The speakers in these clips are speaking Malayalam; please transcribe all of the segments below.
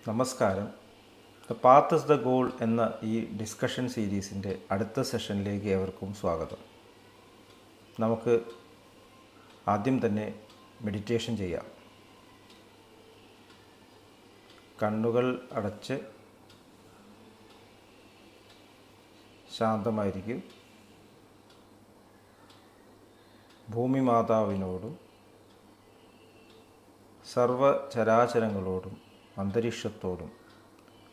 നമസ്കാരം. The path is the goal എന്ന ഈ ഡിസ്കഷൻ സീരീസിൻ്റെ അടുത്ത സെഷനിലേക്ക് ഏവർക്കും സ്വാഗതം. നമുക്ക് ആദ്യം തന്നെ മെഡിറ്റേഷൻ ചെയ്യാം. കണ്ണുകൾ അടച്ച് ശാന്തമായിരിക്കും. ഭൂമി മാതാവിനോടും സർവചരാചരങ്ങളോടും അന്തരീക്ഷത്തോടും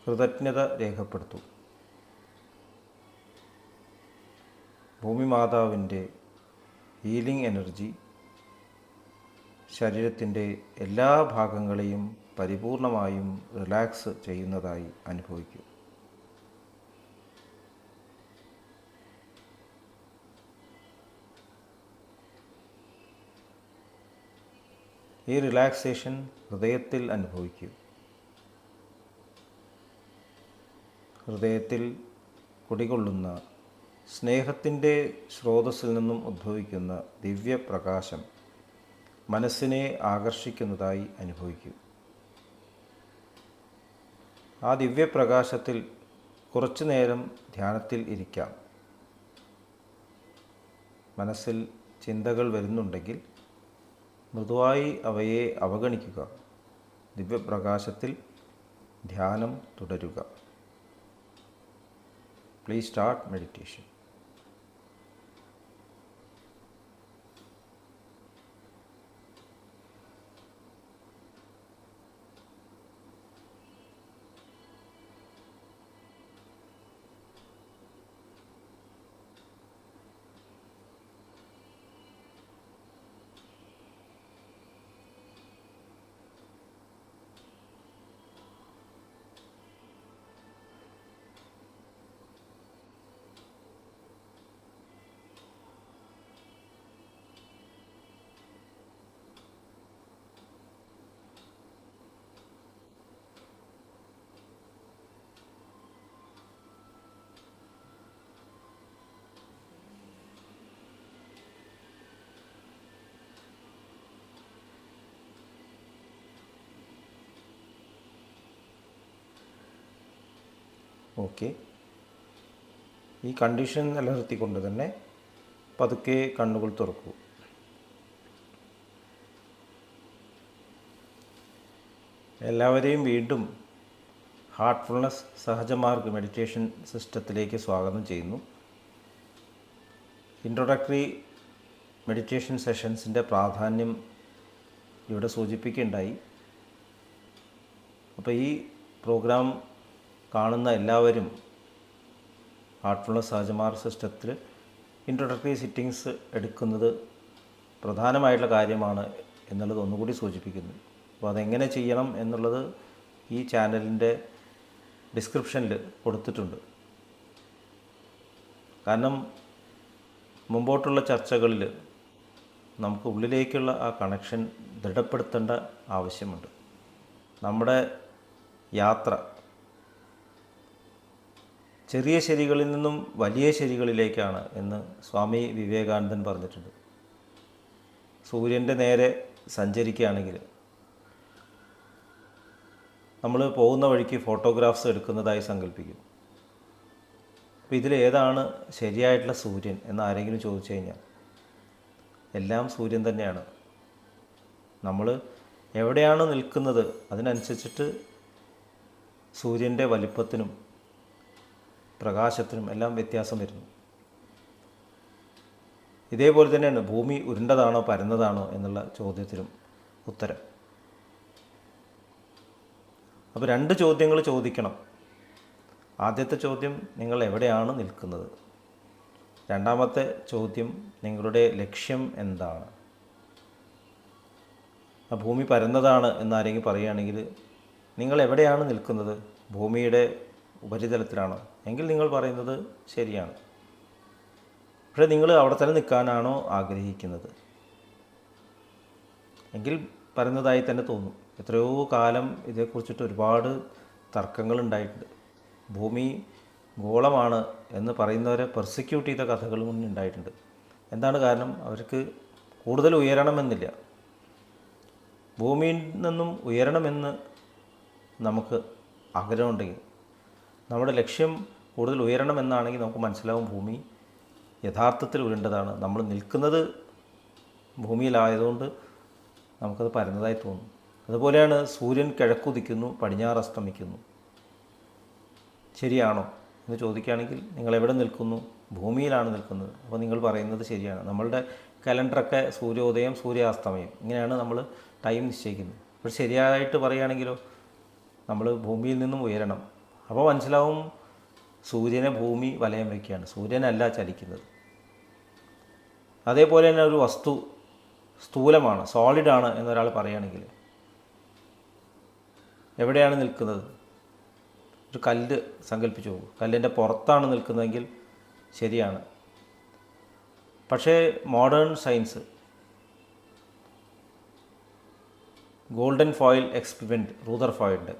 കൃതജ്ഞത രേഖപ്പെടുത്തും. ഭൂമി മാതാവിൻ്റെ ഹീലിംഗ് എനർജി ശരീരത്തിൻ്റെ എല്ലാ ഭാഗങ്ങളെയും പരിപൂർണമായും റിലാക്സ് ചെയ്യുന്നതായി അനുഭവിക്കും. ഈ റിലാക്സേഷൻ ഹൃദയത്തിൽ അനുഭവിക്കൂ. ഹൃദയത്തിൽ കുടികൊള്ളുന്ന സ്നേഹത്തിൻ്റെ സ്രോതസ്സിൽ നിന്നും ഉദ്ഭവിക്കുന്ന ദിവ്യപ്രകാശം മനസ്സിനെ ആകർഷിക്കുന്നതായി അനുഭവിക്കൂ. ആ ദിവ്യപ്രകാശത്തിൽ കുറച്ചു നേരം ധ്യാനത്തിൽ ഇരിക്കാം. മനസ്സിൽ ചിന്തകൾ വരുന്നുണ്ടെങ്കിൽ മൃദുവായി അവയെ അവഗണിക്കുക. ദിവ്യപ്രകാശത്തിൽ ധ്യാനം തുടരുക. Please start meditation. ഓക്കെ. ഈ കണ്ടീഷൻ നിലനിർത്തിക്കൊണ്ട് തന്നെ പതുക്കെ കണ്ണുകൾ തുറക്കൂ. എല്ലാവരെയും വീണ്ടും ഹാർട്ട്ഫുൾനെസ് സഹജമാർഗ് മെഡിറ്റേഷൻ സിസ്റ്റത്തിലേക്ക് സ്വാഗതം ചെയ്യുന്നു. ഇൻട്രൊഡക്ടറി മെഡിറ്റേഷൻ സെഷൻസിൻ്റെ പ്രാധാന്യം ഇവിടെ സൂചിപ്പിക്കുകയുണ്ടായി. അപ്പോൾ ഈ പ്രോഗ്രാം കാണുന്ന എല്ലാവരും ഹാർട്ട്ഫുൾനെസ് സഹജമാർഗ് സിസ്റ്റത്തിൽ ഇൻട്രൊഡക്ടറി സിറ്റിങ്സ് എടുക്കുന്നത് പ്രധാനമായിട്ടുള്ള കാര്യമാണ് എന്നുള്ളത് ഒന്നുകൂടി സൂചിപ്പിക്കുന്നു. അപ്പോൾ അതെങ്ങനെ ചെയ്യണം എന്നുള്ളത് ഈ ചാനലിൻ്റെ ഡിസ്ക്രിപ്ഷനിൽ കൊടുത്തിട്ടുണ്ട്. കാരണം മുമ്പോട്ടുള്ള ചർച്ചകളിൽ നമുക്ക് ഉള്ളിലേക്കുള്ള ആ കണക്ഷൻ ദൃഢപ്പെടുത്തേണ്ട ആവശ്യമുണ്ട്. നമ്മുടെ യാത്ര ചെറിയ ശരികളിൽ നിന്നും വലിയ ശരികളിലേക്കാണ് എന്ന് സ്വാമി വിവേകാനന്ദൻ പറഞ്ഞിട്ടുണ്ട്. സൂര്യൻ്റെ നേരെ സഞ്ചരിക്കുകയാണെങ്കിൽ നമ്മൾ പോകുന്ന വഴിക്ക് ഫോട്ടോഗ്രാഫ്സ് എടുക്കുന്നതായി സങ്കല്പിക്കും. അപ്പോൾ ഇതിലേതാണ് ശരിയായിട്ടുള്ള സൂര്യൻ എന്ന് ആരെങ്കിലും ചോദിച്ചു കഴിഞ്ഞാൽ എല്ലാം സൂര്യൻ തന്നെയാണ്. നമ്മൾ എവിടെയാണ് നിൽക്കുന്നത് അതിനനുസരിച്ചിട്ട് സൂര്യൻ്റെ വലിപ്പത്തിനും പ്രകാശത്തിനും എല്ലാം വ്യത്യാസം വരുന്നു. ഇതേപോലെ തന്നെയാണ് ഭൂമി ഉരുണ്ടതാണോ പരന്നതാണോ എന്നുള്ള ചോദ്യത്തിനും ഉത്തരം. അപ്പോൾ രണ്ട് ചോദ്യങ്ങൾ ചോദിക്കണം. ആദ്യത്തെ ചോദ്യം, നിങ്ങൾ എവിടെയാണ് നിൽക്കുന്നത്? രണ്ടാമത്തെ ചോദ്യം, നിങ്ങളുടെ ലക്ഷ്യം എന്താണ്? ആ ഭൂമി പരന്നതാണ് എന്നാരെങ്കിലും പറയുകയാണെങ്കിൽ നിങ്ങൾ എവിടെയാണ് നിൽക്കുന്നത്? ഭൂമിയുടെ ഉപരിതലത്തിലാണോ? എങ്കിൽ നിങ്ങൾ പറയുന്നത് ശരിയാണ്. പക്ഷേ നിങ്ങൾ അവിടെ തന്നെ നിൽക്കാനാണോ ആഗ്രഹിക്കുന്നത്? എങ്കിൽ പരന്നതായി തന്നെ തോന്നും. എത്രയോ കാലം ഇതേക്കുറിച്ചിട്ട് ഒരുപാട് തർക്കങ്ങളുണ്ടായിട്ടുണ്ട്. ഭൂമി ഗോളമാണ് എന്ന് പറയുന്നവരെ പെർസിക്യൂട്ട് ചെയ്ത കഥകളും ഉണ്ടായിട്ടുണ്ട്. എന്താണ് കാരണം? അവർക്ക് കൂടുതൽ ഉയരണമെന്നില്ല. ഭൂമിയിൽ നിന്നും ഉയരണമെന്ന് നമുക്ക് ആഗ്രഹമുണ്ടെങ്കിൽ, നമ്മുടെ ലക്ഷ്യം കൂടുതൽ ഉയരണം എന്നാണെങ്കിൽ നമുക്ക് മനസ്സിലാവും ഭൂമി യഥാർത്ഥത്തിൽ ഉരുണ്ടതാണ്. നമ്മൾ നിൽക്കുന്നത് ഭൂമിയിലായതുകൊണ്ട് നമുക്കത് പരന്നതായി തോന്നും. അതുപോലെയാണ് സൂര്യൻ കിഴക്കുദിക്കുന്നു, പടിഞ്ഞാറ് അസ്തമിക്കുന്നു. ശരിയാണോ എന്ന് ചോദിക്കുകയാണെങ്കിൽ നിങ്ങൾ എവിടെ നിൽക്കുന്നു? ഭൂമിയിലാണ് നിൽക്കുന്നത്. അപ്പോൾ നിങ്ങൾ പറയുന്നത് ശരിയാണ്. നമ്മളുടെ കലണ്ടറൊക്കെ സൂര്യോദയം സൂര്യാസ്തമയം ഇങ്ങനെയാണ് നമ്മൾ ടൈം നിശ്ചയിക്കുന്നത്. അപ്പോൾ ശരിയായിട്ട് പറയുകയാണെങ്കിലോ നമ്മൾ ഭൂമിയിൽ നിന്നും ഉയരണം. അപ്പോൾ മനസ്സിലാവും സൂര്യനെ ഭൂമി വലയം വയ്ക്കുകയാണ്, സൂര്യനല്ല ചലിക്കുന്നത്. അതേപോലെ തന്നെ ഒരു വസ്തു സ്ഥൂലമാണ്, സോളിഡാണ് എന്നൊരാൾ പറയുകയാണെങ്കിൽ എവിടെയാണ് നിൽക്കുന്നത്? ഒരു കല്ല് സങ്കല്പിച്ചു പോകും, കല്ലിൻ്റെ പുറത്താണ് നിൽക്കുന്നതെങ്കിൽ ശരിയാണ്. പക്ഷേ modern science golden foil experiment, റൂദർഫോർഡിൻ്റെ,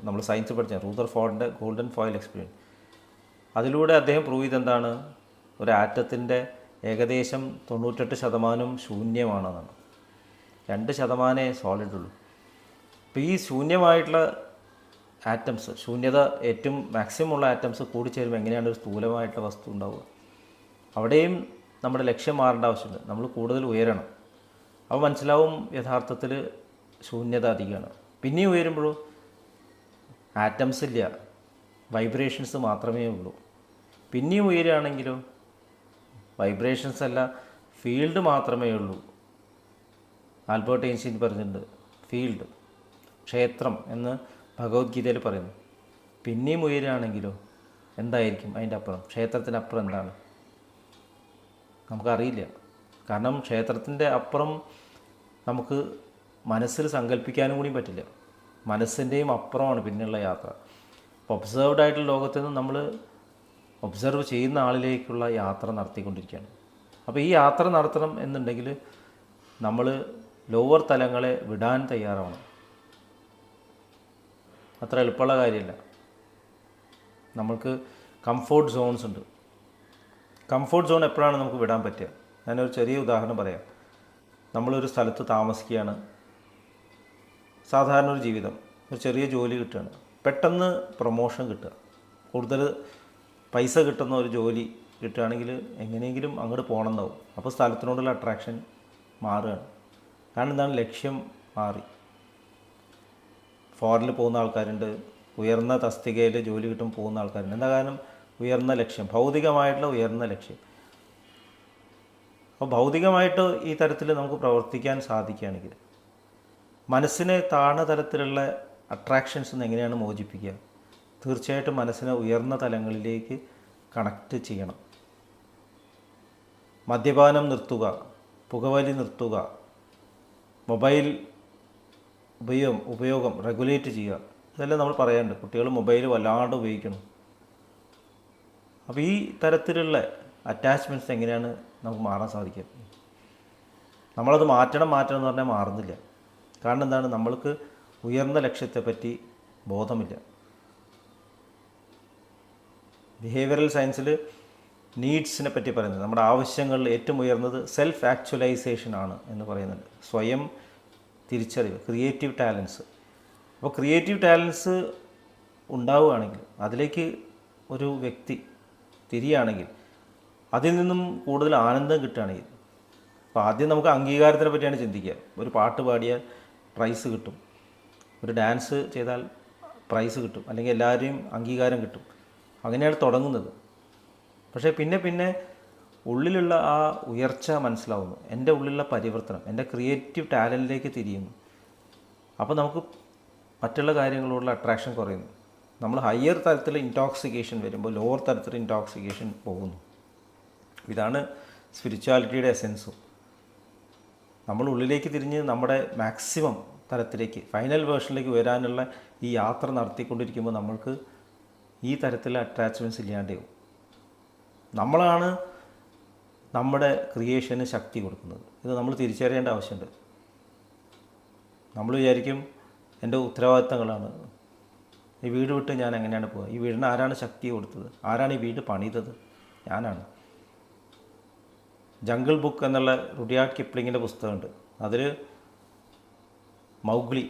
നമ്മൾ സയൻസ് പഠിച്ച റൂദർഫോർഡിൻ്റെ ഗോൾഡൻ ഫോയിൽ എക്സ്പെരിമെൻറ്റ്, അതിലൂടെ അദ്ദേഹം പ്രൂവ് ചെയ്തെന്താണ്? ഒരു ആറ്റത്തിൻ്റെ ഏകദേശം 98% ശൂന്യമാണെന്നാണ്. 2% സോളിഡുള്ളൂ. അപ്പോൾ ഈ ശൂന്യമായിട്ടുള്ള ആറ്റംസ്, ശൂന്യത ഏറ്റവും മാക്സിമം ഉള്ള ആറ്റംസ് കൂടിച്ചേരുമ്പോൾ എങ്ങനെയാണ് ഒരു സ്ഥൂലമായിട്ടുള്ള വസ്തു ഉണ്ടാവുക? അവിടെയും നമ്മുടെ ലക്ഷ്യം മാറേണ്ട ആവശ്യമുണ്ട്. നമ്മൾ കൂടുതൽ ഉയരണം. അപ്പോൾ മനസ്സിലാവും യഥാർത്ഥത്തിൽ ശൂന്യത അധികമാണ്. പിന്നെയും ഉയരുമ്പോഴോ ആറ്റംസ് ഇല്ല, വൈബ്രേഷൻസ് മാത്രമേ ഉള്ളൂ. പിന്നെയും ഉയരുകയാണെങ്കിലോ വൈബ്രേഷൻസ് അല്ല, ഫീൽഡ് മാത്രമേ ഉള്ളൂ. ആൽബർട്ട് ഐൻസ്റ്റീൻ പറഞ്ഞിട്ടുണ്ട് ഫീൽഡ്, ക്ഷേത്രം എന്ന് ഭഗവത്ഗീതയിൽ പറയുന്നു. പിന്നെയും ഉയരുകയാണെങ്കിലോ എന്തായിരിക്കും അതിൻ്റെ അപ്പുറം? ക്ഷേത്രത്തിനപ്പുറം എന്താണ് നമുക്കറിയില്ല. കാരണം ക്ഷേത്രത്തിൻ്റെ അപ്പുറം നമുക്ക് മനസ്സിൽ സങ്കല്പിക്കാനും കൂടി പറ്റില്ല. മനസ്സിൻ്റെയും അപ്പുറമാണ് പിന്നെയുള്ള യാത്ര. അപ്പോൾ ഒബ്സേർവ്ഡ് ആയിട്ടുള്ള ലോകത്ത് നിന്ന് നമ്മൾ ഒബ്സർവ് ചെയ്യുന്ന ആളിലേക്കുള്ള യാത്ര നടത്തിക്കൊണ്ടിരിക്കുകയാണ്. അപ്പോൾ ഈ യാത്ര നടത്തണം എന്നുണ്ടെങ്കിൽ നമ്മൾ ലോവർ തലങ്ങളെ വിടാൻ തയ്യാറാവണം. അത്ര എളുപ്പമുള്ള കാര്യമില്ല. നമ്മൾക്ക് കംഫോർട്ട് സോൺസ് ഉണ്ട്. കംഫോർട്ട് സോൺ എപ്പോഴാണ് നമുക്ക് വിടാൻ പറ്റുക? ഞാനൊരു ചെറിയ ഉദാഹരണം പറയാം. നമ്മളൊരു സ്ഥലത്ത് താമസിക്കുകയാണ്, സാധാരണ ഒരു ജീവിതം, ഒരു ചെറിയ ജോലി കിട്ടുകയാണ്. പെട്ടെന്ന് പ്രൊമോഷൻ കിട്ടുക, കൂടുതൽ പൈസ കിട്ടുന്ന ഒരു ജോലി കിട്ടുകയാണെങ്കിൽ എങ്ങനെയെങ്കിലും അങ്ങോട്ട് പോകണം എന്നാവും. അപ്പോൾ സ്ഥലത്തിനോടുള്ള അട്രാക്ഷൻ മാറുകയാണ്. കാരണം എന്താണ്? ലക്ഷ്യം മാറി. ഫോറിനിൽ പോകുന്ന ആൾക്കാരുണ്ട്, ഉയർന്ന തസ്തികയിൽ ജോലി കിട്ടും പോകുന്ന ആൾക്കാരുണ്ട്. എന്താ കാരണം? ഉയർന്ന ലക്ഷ്യം, ഭൗതികമായിട്ടുള്ള ഉയർന്ന ലക്ഷ്യം. അപ്പോൾ ഭൗതികമായിട്ട് ഈ തരത്തിൽ നമുക്ക് പ്രവർത്തിക്കാൻ സാധിക്കുകയാണെങ്കിൽ മനസ്സിനെ താഴ്ന്ന തലത്തിലുള്ള അട്രാക്ഷൻസ് നിന്ന് എങ്ങനെയാണ് മോചിപ്പിക്കുക? തീർച്ചയായിട്ടും മനസ്സിനെ ഉയർന്ന തലങ്ങളിലേക്ക് കണക്റ്റ് ചെയ്യണം. മദ്യപാനം നിർത്തുക, പുകവലി നിർത്തുക, മൊബൈൽ ഉപയോഗം റെഗുലേറ്റ് ചെയ്യുക. ഇതെല്ലാം നമ്മൾ പറയാറുണ്ട്. കുട്ടികൾ മൊബൈൽ വല്ലാണ്ട് ഉപയോഗിക്കണം. അപ്പോൾ ഈ തരത്തിലുള്ള അറ്റാച്ച്മെൻറ്റ്സ് എങ്ങനെയാണ് നമുക്ക് മാറാൻ സാധിക്കുക? നമ്മളത് മാറ്റണം എന്ന് പറഞ്ഞാൽ മാറുന്നില്ല. കാരണം എന്താണ്? നമ്മൾക്ക് ഉയർന്ന ലക്ഷ്യത്തെപ്പറ്റി ബോധമില്ല. ബിഹേവിയറൽ സയൻസിൽ നീഡ്സിനെ പറ്റി പറയുന്നത്, നമ്മുടെ ആവശ്യങ്ങളിൽ ഏറ്റവും ഉയർന്നത് സെൽഫ് ആക്ച്വലൈസേഷൻ ആണ് എന്ന് പറയുന്നുണ്ട്. സ്വയം തിരിച്ചറിവ്, ക്രിയേറ്റീവ് ടാലൻസ്. അപ്പോൾ ക്രിയേറ്റീവ് ടാലൻസ് ഉണ്ടാവുകയാണെങ്കിൽ, അതിലേക്ക് ഒരു വ്യക്തി തിരിയുകയാണെങ്കിൽ, അതിൽ നിന്നും കൂടുതൽ ആനന്ദം കിട്ടുകയാണെങ്കിൽ, അപ്പോൾ ആദ്യം നമുക്ക് അംഗീകാരത്തിനെ പറ്റിയാണ് ചിന്തിക്കുക. ഒരു പാട്ട് പാടിയാൽ പ്രൈസ് കിട്ടും, ഒരു ഡാൻസ് ചെയ്താൽ പ്രൈസ് കിട്ടും, അല്ലെങ്കിൽ എല്ലാവരെയും അംഗീകാരം കിട്ടും. അങ്ങനെയാണ് തുടങ്ങുന്നത്. പക്ഷേ പിന്നെ ഉള്ളിലുള്ള ആ ഉയർച്ച മനസ്സിലാവുന്നു. എൻ്റെ ഉള്ളിലുള്ള പരിവർത്തനം, എൻ്റെ ക്രിയേറ്റീവ് ടാലൻറ്റിലേക്ക് തിരിയുന്നു. അപ്പോൾ നമുക്ക് മറ്റുള്ള കാര്യങ്ങളോടുള്ള അട്രാക്ഷൻ കുറയുന്നു. നമ്മൾ ഹയർ തരത്തിൽ ഇൻടോക്സിക്കേഷൻ വരുമ്പോൾ ലോവർ തരത്തിൽ ഇൻടോക്സിക്കേഷൻ പോകുന്നു. ഇതാണ് സ്പിരിച്വാലിറ്റിയുടെ എസെൻസും. നമ്മൾ ഉള്ളിലേക്ക് തിരിഞ്ഞ് നമ്മുടെ മാക്സിമം തലത്തിലേക്ക്, ഫൈനൽ വേർഷനിലേക്ക് വരാനുള്ള ഈ യാത്ര നടത്തിക്കൊണ്ടിരിക്കുമ്പോൾ നമ്മൾക്ക് ഈ തരത്തിലുള്ള അറ്റാച്ച്മെൻറ്റ്സ് ഇല്ലാണ്ടാവും. നമ്മളാണ് നമ്മുടെ ക്രിയേഷന് ശക്തി കൊടുക്കുന്നത്. ഇത് നമ്മൾ തിരിച്ചറിയേണ്ട ആവശ്യമുണ്ട്. നമ്മൾ വിചാരിക്കും എൻ്റെ ഉത്തരവാദിത്തങ്ങളാണ്, ഈ വീട് വിട്ട് ഞാൻ എങ്ങനെയാണ് പോവുക? ഈ വീടിന് ആരാണ് ശക്തി കൊടുത്തത്? ആരാണ് ഈ വീട് പണിതത്? ഞാനാണ്. ജംഗിൾ ബുക്ക് എന്നുള്ള റുഡിയാർഡ് കിപ്ലിങ്ങിൻ്റെ പുസ്തകമുണ്ട്. അതിൽ മൗഗ്ലി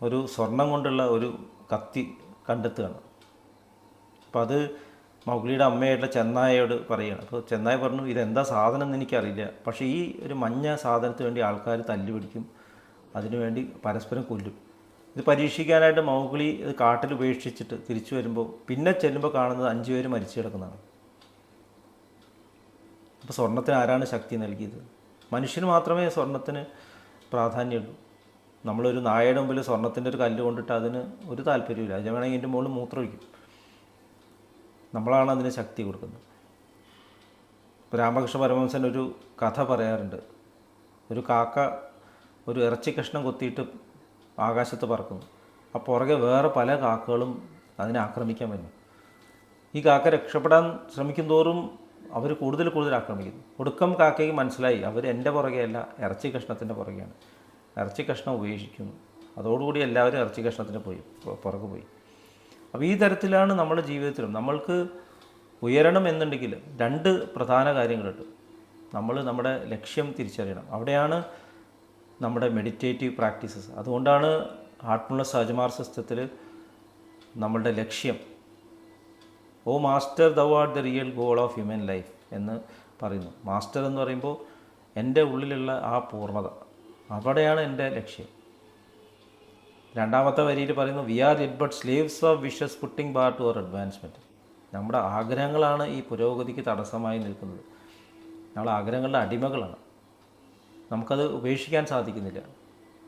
ഒരു സ്വർണം കൊണ്ടുള്ള ഒരു കത്തി കണ്ടെത്തുകയാണ്. അപ്പോൾ അത് മൗഗ്ലിയുടെ അമ്മയായിട്ടുള്ള ചെന്നായയോട് പറയുകയാണ്. അപ്പോൾ ചെന്നായ പറഞ്ഞു, ഇതെന്താ സാധനം എന്ന് എനിക്കറിയില്ല, പക്ഷേ ഈ ഒരു മഞ്ഞ സാധനത്തിന് വേണ്ടി ആൾക്കാർ തല്ലുപിടിക്കും, അതിനുവേണ്ടി പരസ്പരം കൊല്ലും. ഇത് പരീക്ഷിക്കാനായിട്ട് മൗഗ്ലി ഇത് കാട്ടിൽ ഉപേക്ഷിച്ചിട്ട് തിരിച്ചു വരുമ്പോൾ പിന്നെ ചെല്ലുമ്പോൾ കാണുന്നത് 5 പേര് മരിച്ചു കിടക്കുന്നതാണ്. അപ്പോൾ സ്വർണത്തിന് ആരാണ് ശക്തി നൽകിയത്? മനുഷ്യന് മാത്രമേ സ്വർണത്തിന് പ്രാധാന്യമുള്ളൂ. നമ്മളൊരു നായയുടെ മുമ്പിൽ സ്വർണത്തിൻ്റെ ഒരു കല്ല് കൊണ്ടിട്ട് അതിന് ഒരു താല്പര്യമില്ല. അത് വേണമെങ്കിൽ ഇതിൻ്റെ മുകളിൽ മൂത്രമൊഴിക്കും. നമ്മളാണ് അതിന് ശക്തി കൊടുക്കുന്നത്. ഇപ്പോൾ രാമകൃഷ്ണ പരമഹംസൻ ഒരു കഥ പറയാറുണ്ട്. ഒരു കാക്ക ഒരു ഇറച്ചി കഷ്ണം കൊത്തിയിട്ട് ആകാശത്ത് പറക്കുന്നു. ആ പുറകെ വേറെ പല കാക്കകളും അതിനെ ആക്രമിക്കാൻ വരുന്നു. ഈ കാക്ക രക്ഷപ്പെടാൻ ശ്രമിക്കും തോറും അവർ കൂടുതൽ ആക്രമിക്കുന്നു. ഒടുക്കം കാക്കയ്ക്ക് മനസ്സിലായി, അവർ എൻ്റെ പുറകെയല്ല, ഇറച്ചി കഷ്ണത്തിൻ്റെ പുറകെയാണ്. ഇറച്ചി കഷ്ണം ഉപേക്ഷിക്കുന്നു. അതോടുകൂടി എല്ലാവരും ഇറച്ചി കഷ്ണത്തിന് പുറകെ പോയി. അപ്പോൾ ഈ തരത്തിലാണ് നമ്മുടെ ജീവിതത്തിലും നമ്മൾക്ക് ഉയരണം എന്നുണ്ടെങ്കിൽ 2 പ്രധാന കാര്യങ്ങളുണ്ട്. നമ്മൾ നമ്മുടെ ലക്ഷ്യം തിരിച്ചറിയണം. അവിടെയാണ് നമ്മുടെ മെഡിറ്റേറ്റീവ് പ്രാക്ടീസസ്. അതുകൊണ്ടാണ് ഹാർട്ട്ഫുൾനെസ് സഹജമാർഗ സിസ്റ്റത്തിൽ നമ്മളുടെ ലക്ഷ്യം, O master thou art the real goal of human life എന്ന് പറയുന്നു. മാസ്റ്റർ എന്ന് പറയുമ്പോൾ എൻ്റെ ഉള്ളിലുള്ള ആ പൂർണ്ണത, അവിടെയാണ് എൻ്റെ ലക്ഷ്യം. 2ാമത്തെ വരിയിൽ പറയുന്നു, we are it but slaves of wishes putting bar to our advancement. നമ്മുടെ ആഗ്രഹങ്ങളാണ് ഈ പുരോഗതിക്ക് തടസ്സമായി നിൽക്കുന്നത്. നമ്മൾ ആഗ്രഹങ്ങളുടെ അടിമകളാണ്. നമുക്കത് ഉപേക്ഷിക്കാൻ സാധിക്കുന്നില്ല.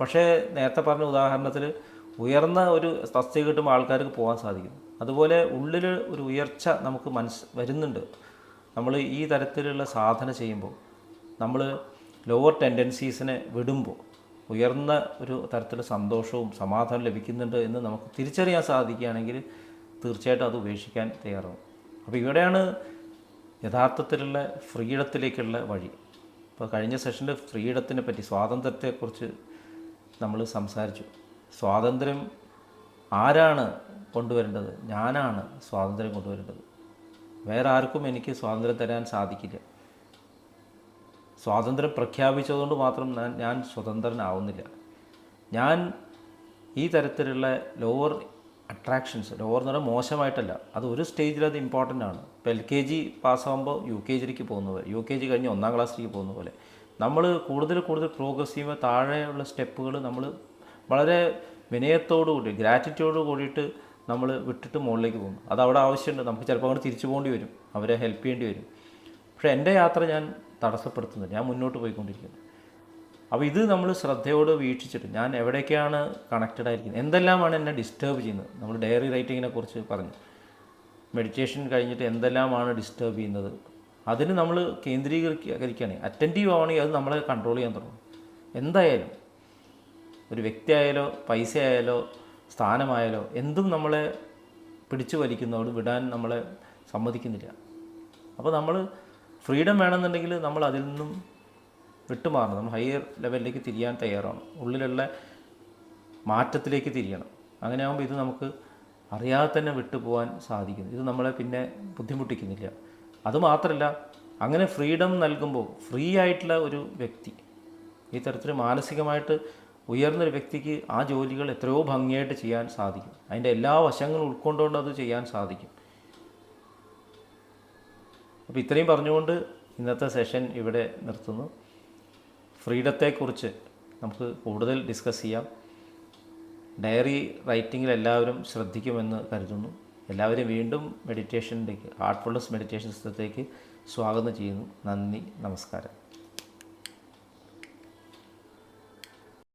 പക്ഷേ നേരത്തെ പറഞ്ഞ ഉദാഹരണത്തിൽ ഉയർന്ന ഒരു തസ്തിക കിട്ടുമ്പോൾ ആൾക്കാർക്ക് പോകാൻ സാധിക്കും. അതുപോലെ ഉള്ളിൽ ഒരു ഉയർച്ച നമുക്ക് വരുന്നുണ്ട്. നമ്മൾ ഈ തരത്തിലുള്ള സാധന ചെയ്യുമ്പോൾ, നമ്മൾ ലോവർ ടെൻഡൻസീസിനെ വിടുമ്പോൾ ഉയർന്ന ഒരു തരത്തിലുള്ള സന്തോഷവും സമാധാനം ലഭിക്കുന്നുണ്ട് എന്ന് നമുക്ക് തിരിച്ചറിയാൻ സാധിക്കുകയാണെങ്കിൽ തീർച്ചയായിട്ടും അത് ഉപേക്ഷിക്കാൻ തയ്യാറാവും. അപ്പോൾ ഇവിടെയാണ് യഥാർത്ഥത്തിലുള്ള ഫ്രീഡത്തിലേക്കുള്ള വഴി. ഇപ്പോൾ കഴിഞ്ഞ സെഷനിൽ ഫ്രീഡത്തിനെ പറ്റി, സ്വാതന്ത്ര്യത്തെക്കുറിച്ച് നമ്മൾ സംസാരിച്ചു. സ്വാതന്ത്ര്യം ആരാണ് കൊണ്ടുവരേണ്ടത്? ഞാനാണ് സ്വാതന്ത്ര്യം കൊണ്ടുവരേണ്ടത്. വേറെ ആർക്കും എനിക്ക് സ്വാതന്ത്ര്യം തരാൻ സാധിക്കില്ല. സ്വാതന്ത്ര്യം പ്രഖ്യാപിച്ചതുകൊണ്ട് മാത്രം ഞാൻ സ്വതന്ത്രനാവുന്നില്ല. ഞാൻ ഈ തരത്തിലുള്ള ലോവർ അട്രാക്ഷൻസ്, ലോവർ എന്ന് പറഞ്ഞാൽ മോശമായിട്ടല്ല, അത് ഒരു സ്റ്റേജിൽ അത് ഇമ്പോർട്ടൻ്റ് ആണ്. ഇപ്പോൾ LKG പാസ്സാകുമ്പോൾ UKGയിലേക്ക് പോകുന്ന പോലെ, UKG കഴിഞ്ഞ് 1ാം ക്ലാസ്സിലേക്ക് പോകുന്ന പോലെ നമ്മൾ കൂടുതൽ പ്രോഗ്രസീവ് താഴെയുള്ള സ്റ്റെപ്പുകൾ നമ്മൾ വളരെ വിനയത്തോടുകൂടി, ഗ്രാറ്റിറ്റ്യൂഡ് കൂടിയിട്ട് നമ്മൾ വിട്ടിട്ട് മുകളിലേക്ക് പോകുന്നു. അതവിടെ ആവശ്യമുണ്ട്. നമുക്ക് ചിലപ്പോൾ അങ്ങോട്ട് തിരിച്ചു പോകേണ്ടി വരും, അവരെ ഹെൽപ്പ് ചെയ്യേണ്ടി വരും. പക്ഷേ എൻ്റെ യാത്ര ഞാൻ തടസ്സപ്പെടുത്തുന്നത്, ഞാൻ മുന്നോട്ട് പോയിക്കൊണ്ടിരിക്കുന്നു. അപ്പോൾ ഇത് നമ്മൾ ശ്രദ്ധയോട് വീക്ഷിച്ചിട്ട് ഞാൻ എവിടേക്കാണ് കണക്റ്റഡ് ആയിരിക്കുന്നത്, എന്തെല്ലാമാണ് എന്നെ ഡിസ്റ്റർബ് ചെയ്യുന്നത്. നമ്മൾ ഡയറി റൈറ്റിങ്ങിനെ കുറിച്ച് പറഞ്ഞു. മെഡിറ്റേഷൻ കഴിഞ്ഞിട്ട് എന്തെല്ലാമാണ് ഡിസ്റ്റർബ് ചെയ്യുന്നത്, അതിന് നമ്മൾ കേന്ദ്രീകരിക്കുകയാണെങ്കിൽ, അറ്റൻറ്റീവ് ആവണമെങ്കിൽ അത് നമ്മളെ കൺട്രോൾ ചെയ്യാൻ തുടങ്ങും. എന്തായാലും ഒരു വ്യക്തിയായാലോ പൈസ ആയാലോ സ്ഥാനമായാലോ എന്തും നമ്മളെ പിടിച്ചു വലിക്കുന്നതോട് വിടാൻ നമ്മളെ സമ്മതിക്കുന്നില്ല. അപ്പോൾ നമ്മൾ ഫ്രീഡം വേണമെന്നുണ്ടെങ്കിൽ നമ്മൾ അതിൽ നിന്നും വിട്ടുമാറണം. നമ്മൾ ഹയർ ലെവലിലേക്ക് തിരിയാൻ തയ്യാറാണ്. ഉള്ളിലുള്ള മാറ്റത്തിലേക്ക് തിരിയണം. അങ്ങനെയാകുമ്പോൾ ഇത് നമുക്ക് അറിയാതെ തന്നെ വിട്ടുപോകാൻ സാധിക്കും. ഇത് നമ്മളെ പിന്നെ ബുദ്ധിമുട്ടിക്കുന്നില്ല. അതുമാത്രമല്ല, അങ്ങനെ ഫ്രീഡം നൽകുമ്പോൾ ഫ്രീ ആയിട്ടുള്ള ഒരു വ്യക്തി, ഈ തരത്തിൽ മാനസികമായിട്ട് ഉയർന്നൊരു വ്യക്തിക്ക് ആ ജോലികൾ എത്രയോ ഭംഗിയായിട്ട് ചെയ്യാൻ സാധിക്കും. അതിൻ്റെ എല്ലാ വശങ്ങളും ഉൾക്കൊണ്ടുകൊണ്ട് അത് ചെയ്യാൻ സാധിക്കും. അപ്പോൾ ഇത്രയും പറഞ്ഞുകൊണ്ട് ഇന്നത്തെ സെഷൻ ഇവിടെ നിർത്തുന്നു. ഫ്രീഡത്തെക്കുറിച്ച് നമുക്ക് കൂടുതൽ ഡിസ്കസ് ചെയ്യാം. ഡയറി റൈറ്റിങ്ങിൽ എല്ലാവരും ശ്രദ്ധിക്കുമെന്ന് കരുതുന്നു. എല്ലാവരും വീണ്ടും മെഡിറ്റേഷനിലേക്ക്, ഹാർട്ട്ഫുൾനെസ് മെഡിറ്റേഷൻ സിസ്റ്റത്തേക്ക് സ്വാഗതം ചെയ്യുന്നു. നന്ദി, നമസ്കാരം.